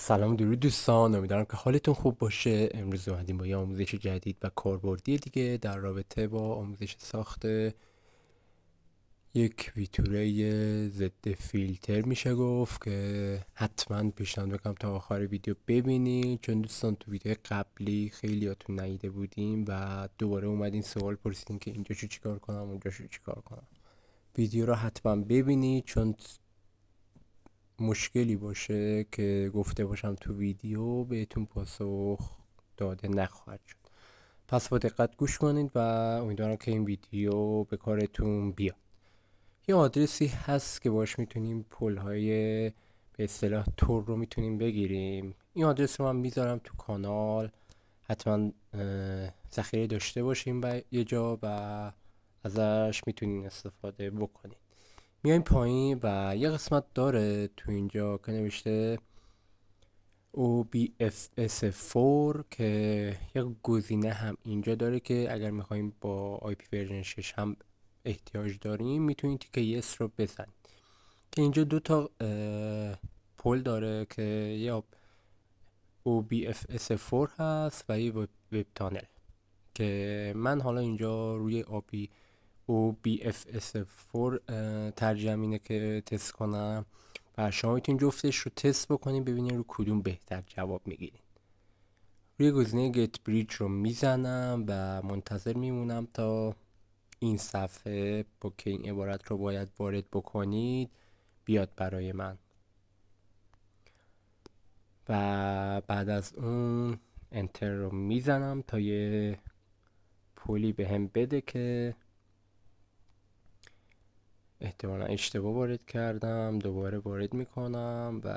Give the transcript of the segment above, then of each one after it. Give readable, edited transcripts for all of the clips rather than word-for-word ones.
سلام درود دوستان، امیدوارم که حالتون خوب باشه. امروز اومدیم با یه آموزش جدید و کاربردی دیگه در رابطه با آموزش ساخت یک ویتوره ضد فیلتر میشه گفت که حتما پیشنهاد میکنم تا آخر ویدیو ببینید، چون دوستان تو ویدیو قبلی خیلیاتون ندیده بودیم و دوباره اومدین سوال پرسیدین که اینجا چو چیکار کنم اونجا چو چیکار کنم. ویدیو رو حتما ببینید چون مشکلی باشه که گفته باشم تو ویدیو بهتون پاسخ داده نخواهد شد. پس با دقت گوش کنید و امیدوارم که این ویدیو به کارتون بیاد. یه آدرسی هست که باش میتونیم پل‌های به اصطلاح تور رو میتونیم بگیریم. این آدرس رو من میذارم تو کانال، حتما ذخیره داشته باشیم و یه جا و ازش میتونین استفاده بکنید. میایم پایین و یه قسمت داره تو اینجا که نوشته OBFS4 که یه گزینه هم اینجا داره که اگر میخوایم با IP ورژن 6 هم احتیاج داریم میتونید که یس رو بزنید. که اینجا دو تا پل داره که یه OBFS4 هست و یه وب تانل که من حالا اینجا روی OBFS4 ترجیحم اینه که تست کنم و شما میتونید جفتش رو تست بکنید ببینید رو کدوم بهتر جواب میگیرید. روی گزینه گت بریج رو میزنم و منتظر میمونم تا این صفحه با که این عبارت رو باید وارد بکنید بیاد برای من و بعد از اون انتر رو میزنم تا یه پولی به هم بده که احتمالا اشتباه وارد کردم. دوباره وارد میکنم و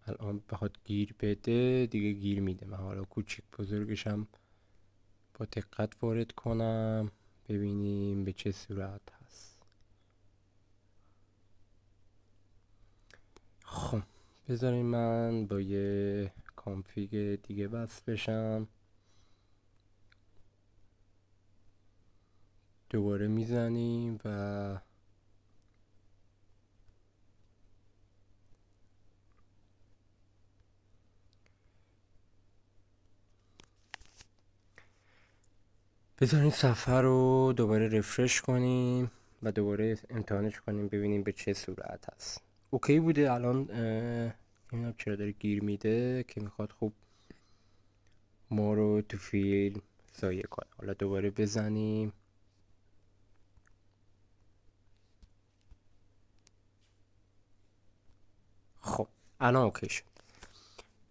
الان بخواد گیر بده دیگه گیر میده. من حالا کوچیک بزرگشم با دقت وارد کنم ببینیم به چه صورت هست. خب بذارین من با یه کانفیگ دیگه وصل بشم. دوباره میزنیم و بذارین صفحه رو دوباره رفرش کنیم و دوباره امتحانش کنیم ببینیم به چه صورت هست. اوکی بوده. الان نمیدونم چرا داره گیر میده که میخواد خوب ما رو تو فیلم ضایع کنه. حالا دوباره بزنیم. خب الان اوکی شد.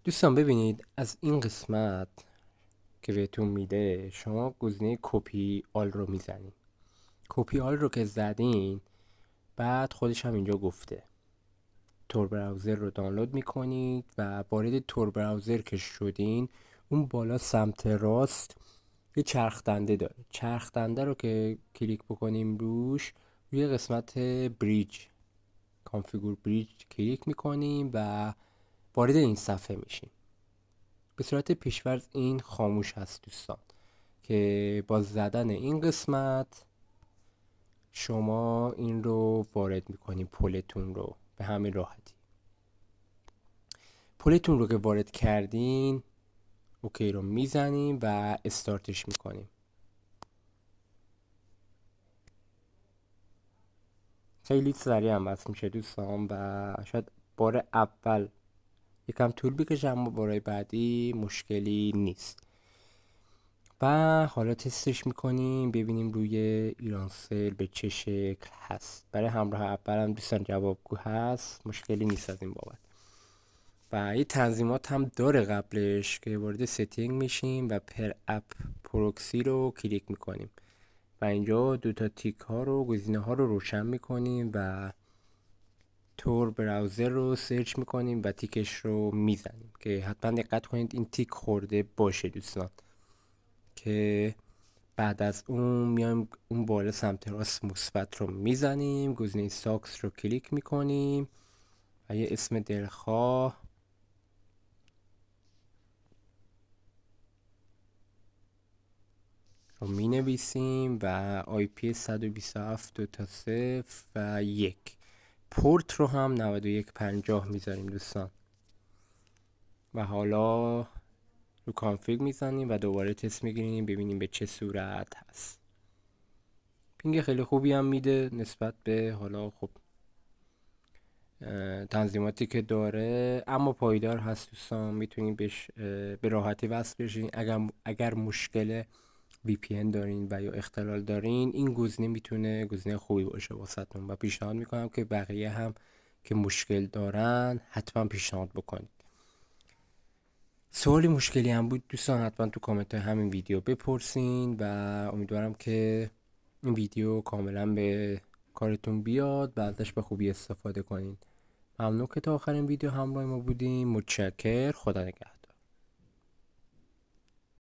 دوستان ببینید از این قسمت که بهتون میده شما گزینه کپی آل رو میزنید. کپی آل رو که زدین بعد خودش هم اینجا گفته تور براوزر رو دانلود میکنید و وارد تور براوزر که شدین اون بالا سمت راست یه چرخ دنده داره. چرخ دنده رو که کلیک بکنیم روش روی قسمت بریج کانفیگور بریج کلیک میکنیم و وارد این صفحه میشیم. به صورت پیش‌فرض این خاموش هست دوستان که با زدن این قسمت شما این رو وارد میکنیم پلتون رو به همین راحتی. پلتون رو که وارد کردین اوکی رو میزنیم و استارتش میکنیم. خیلی سریع هم بس میشه دوستان و شاید بار اول یکم طول بکشه اما بارهای بعدی مشکلی نیست. و حالا تستش میکنیم ببینیم روی ایرانسل به چه شکل هست. برای همراه اول هم دوستان جوابگو هست، مشکلی نیست از این بابت. و یه تنظیمات هم داره قبلش که وارد ستینگ میشیم و پر اپ پروکسی رو کلیک میکنیم و اینجا دوتا تیک ها رو گزینه ها رو روشن میکنیم و تور براوزر رو سرچ میکنیم و تیکش رو میزنیم که حتما دقت کنید این تیک خورده باشه دوستان. که بعد از اون میایم اون بالا سمت راست مثبت رو میزنیم، گزینه ساکس رو کلیک میکنیم و یه اسم دلخواه رو می نویسیم و IP 127 2 تا 0 و 1. پورت رو هم 9150 میذاریم دوستان و حالا رو کانفیگ میزنیم و دوباره تست میگیریم ببینیم به چه صورت هست. پینگ خیلی خوبی هم میده نسبت به حالا خب تنظیماتی که داره، اما پایدار هست دوستان، میتونین بهش به راحتی وصل بشین. اگر مشکل VPN دارین و یا اختلال دارین، این گزینه میتونه گزینه خوبی باشه واسهتون و پیشنهاد میکنم که بقیه هم که مشکل دارن حتما پیشنهاد بکنید. سوالی مشکلی هم بود دوستان حتما تو کامنت همین ویدیو بپرسین و امیدوارم که این ویدیو کاملا به کارتون بیاد و ازش به خوبی استفاده کنین. ممنون که تا آخرین ویدیو همراه ما بودیم. متشکر. خدا نگهدار.